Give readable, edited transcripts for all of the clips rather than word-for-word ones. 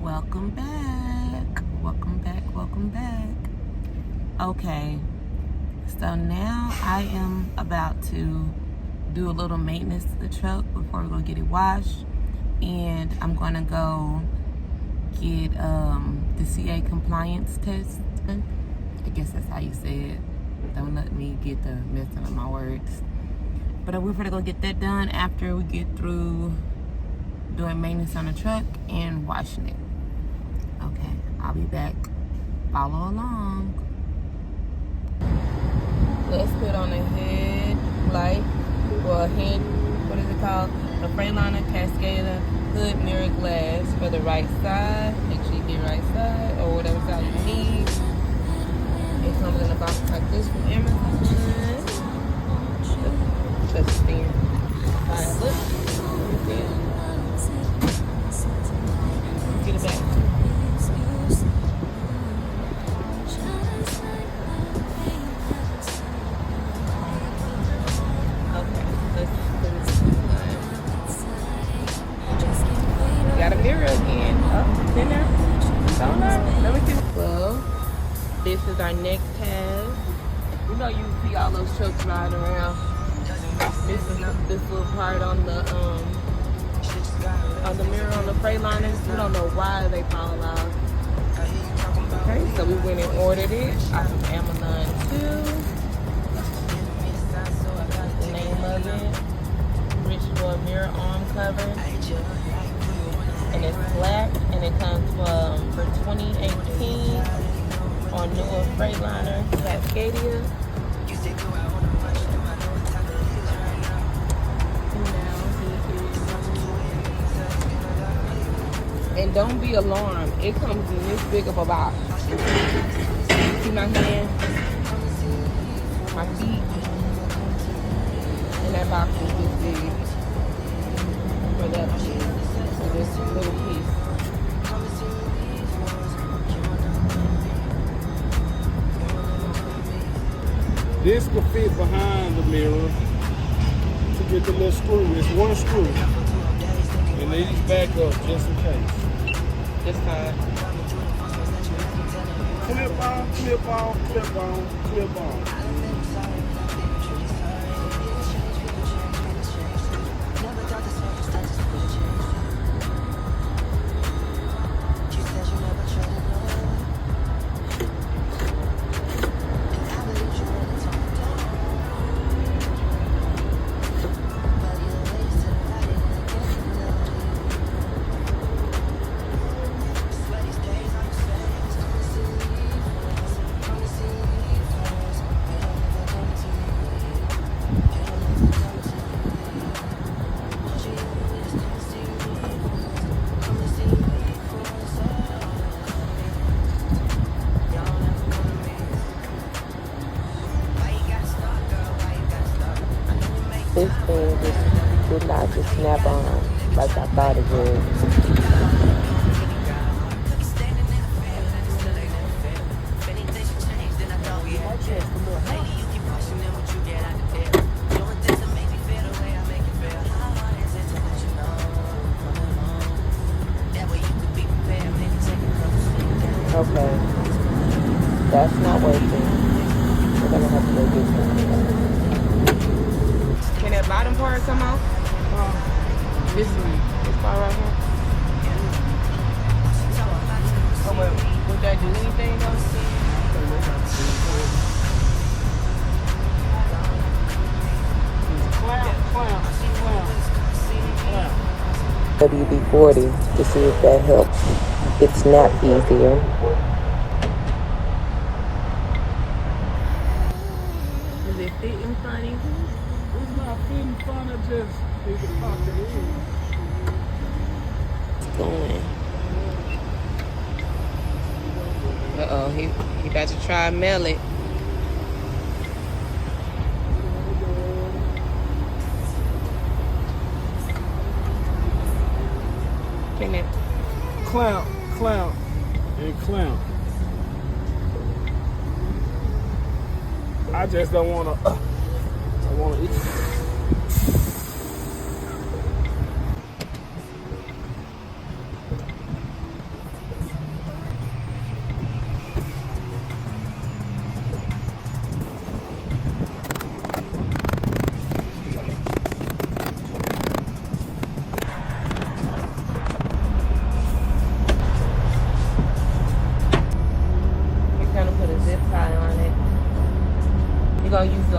Welcome back. Welcome back. Okay, so now I am about to do a little maintenance to the truck before we go get it washed. And I'm gonna go get the CA compliance test. I guess that's how you say it. Don't let me get the messing up my words. But we're gonna go get that done after we get through doing maintenance on the truck and washing it. Okay, I'll be back. Follow along. Let's put on a headlight, or a head, what is it called? A Freightliner Cascada hood mirror glass for the right side. Make sure you get right side, or whatever side you need. It comes in a box like this from Amazon. Touch the stand. Alright, look. Get it back. Got a mirror again. Oh, it's in there. Don't know. Let me see. Well, this is our next task. You know, you see all those trucks riding around. This little part on the mirror on the Freightliners. We don't know why they fall off. Okay, so we went and ordered it off of Amazon too. That's the name of it. Rich Door mirror arm cover. And it's black, and it comes for 2018 on newer Freightliner Cascadia. And don't be alarmed, it comes in this big of a box. See my hand, my feet, and that box is this big for that piece. This little piece. This will fit behind the mirror to get the little screw. It's one screw. And these back up just in case. This side. Clip on, clip on, clip on, clip on. This thing just did not just snap on like I thought it would. Okay, that's not working. We're gonna have to go get some. Can that bottom part come off? This part right here. Oh, would that do anything else? WD-40 to see if that helps it snap easier. Does it fit in front of you? It's not fitting front of just you can pop it in. It's going. Uh-oh, he about to try and mail it. Can it? Clamp, and clamp. I just don't want to. I want to eat.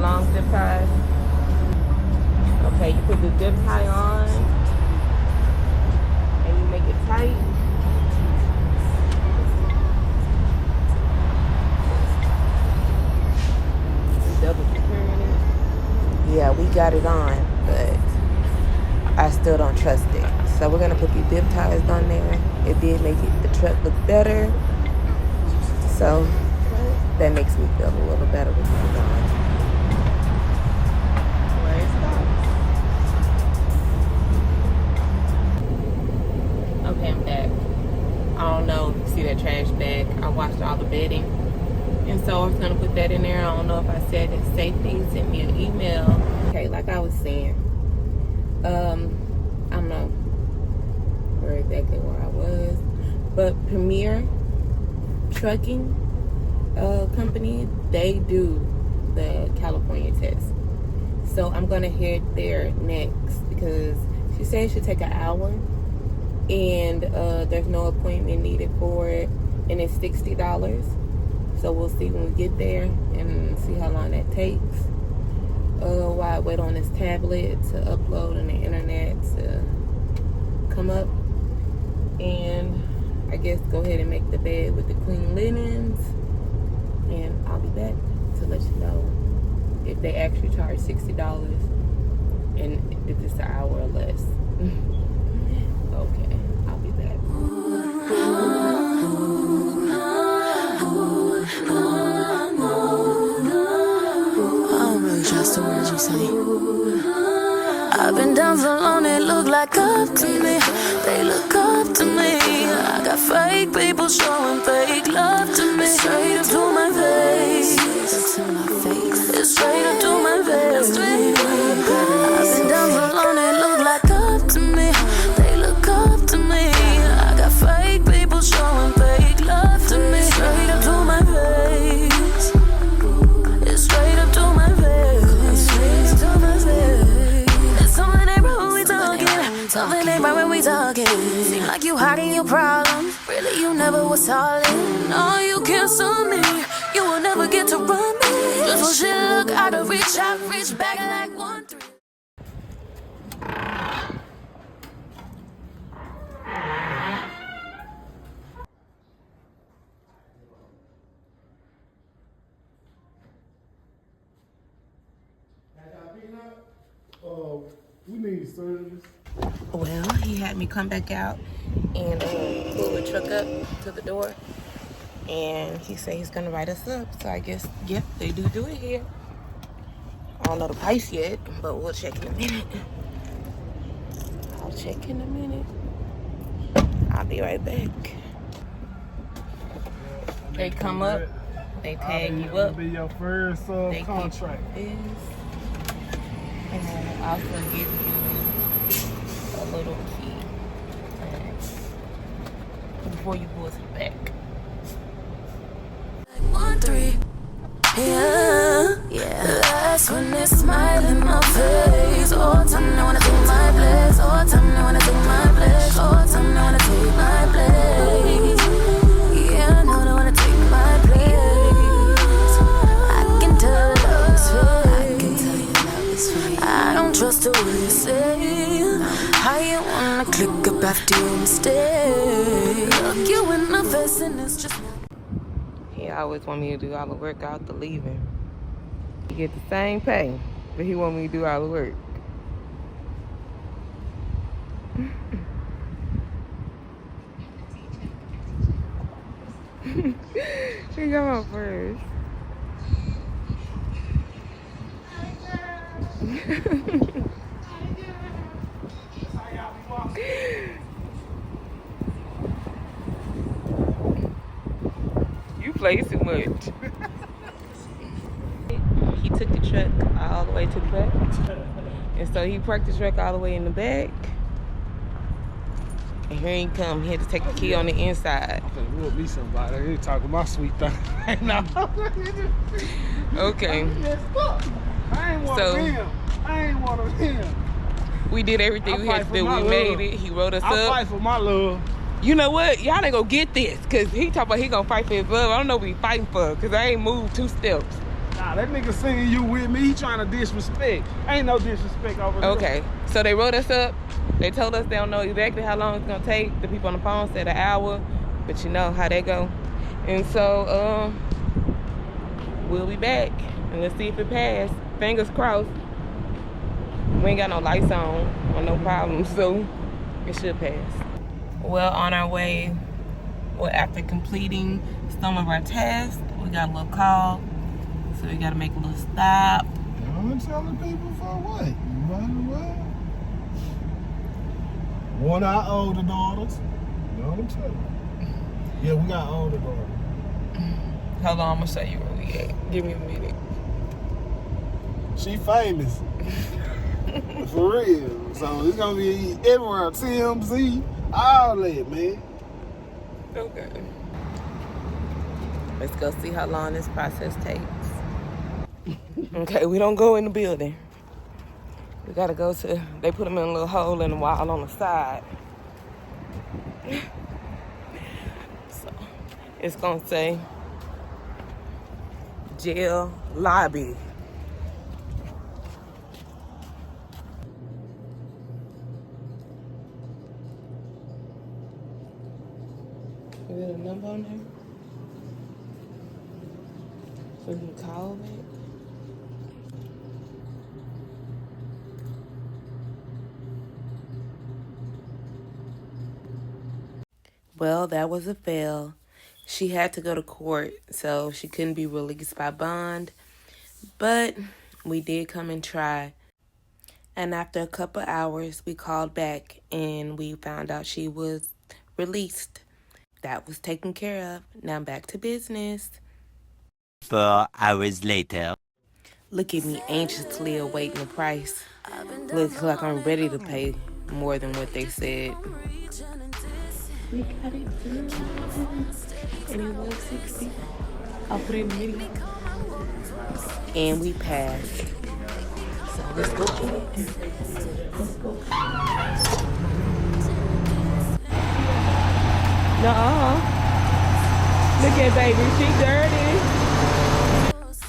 long zip ties. Okay, you put the zip tie on and you make it tight. Double securing it. Yeah, we got it on, but I still don't trust it. So we're gonna put these zip ties on there. It did make the truck look better. So that makes me feel a little better with it on. Where it stops. Okay, I'm back. I don't know if you see that trash bag. I washed all the bedding. And so I was gonna put that in there. I don't know if I said it. Safety sent me an email. Okay, like I was saying, I don't know exactly where I was, but Premier Trucking Company, they do the California test. So I'm gonna head there next because she said it should take an hour, and there's no appointment needed for it, and it's $60. So we'll see when we get there and see how long that takes. While I wait on this tablet to upload and the internet to come up. And I guess go ahead and make the bed with the clean linens. And I'll be back to let you know if they actually charge $60 and if it's an hour or less. Okay, I'll be back. Just the words you say. I've been down so long, they look like up to me. They look up to me. I got fake people showing fake love to me. Straight up to my face. It's straight up to my face. I've been down so long, they look like up to me. They look up to me. I got fake people showing fake love to me. Straight up to my face. It's straight up to my face. Something ain't right when we talking. Seem like you hiding your problems. Really, you never was solid. No, you can't sue me. You will never get to run me. Just for shit, look out of reach. I reach back like 1-3. We need service. Well, he had me come back out and pull the truck up to the door. And he said he's gonna write us up. So I guess, yep, they do it here. I don't know the price yet, but we'll check in a minute. I'll check in a minute. I'll be right back. They come up, they tag you up. Be your first contract. This. And I'll also give you a little key before you pull to the back. 1-3. Yeah. That's when they smile in my face. All the time they wanna take my place. All the time they wanna take my place. All the time they wanna take my place. Yeah, I know they wanna take my place. I can tell love is fake. I don't trust a word you say. How you wanna click up after your mistake? Look you in the face and it's just. He always want me to do all the work out the leaving. He get the same pay, but he want me to do all the work. She come up first. You play too much. He took the truck all the way to the back. And so he parked the truck all the way in the back. And here he come. He had to take the key on the inside. I'm gonna whoop me somebody. They talking my sweet thing. No. Okay. I ain't one of him. I ain't one of him. We did everything we had to do. We made it. He wrote us up. I fight for my love. You know what? Y'all ain't gonna get this. Because he talking about he gonna fight for his love. I don't know what he fighting for. Because I ain't moved 2 steps. Nah, that nigga seeing you with me, he trying to disrespect. Ain't no disrespect over there. Okay, so they wrote us up. They told us they don't know exactly how long it's gonna take. The people on the phone said an hour, but you know how they go. And so, we'll be back, and let's see if it passed. Fingers crossed. We ain't got no lights on or no problems, so it should pass. Well, on our way, after completing some of our tasks, we got a little call, so we gotta make a little stop. I'm telling people for what? You might as well. One of our older daughters. You know what I'm telling you? Yeah, we got older daughters. Hold on, I'm gonna show you where we at. Give me a minute. She famous. For real. So it's gonna be everywhere. TMZ, all that, man. Okay. Let's go see how long this process takes. Okay, we don't go in the building. We gotta go to, they put them in a little hole in the wall on the side. So, it's gonna say, jail lobby. Is there a number on there? So you can call it? Well, that was a fail. She had to go to court, so she couldn't be released by bond. But we did come and try. And after a couple hours, we called back and we found out she was released. That was taken care of. Now back to business. 4 hours later. Look at me anxiously awaiting the price. Looks like I'm ready to pay more than what they said. We got it. And it was 60. I'll put it in the video. And we passed. So let's go get it. Let's go. Nuh-uh. Look at baby, she dirty.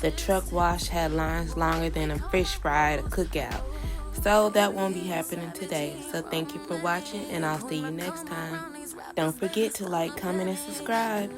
The truck wash had lines longer than a fish fry at a cookout. So that won't be happening today. So thank you for watching, and I'll see you next time. Don't forget to like, comment, and subscribe.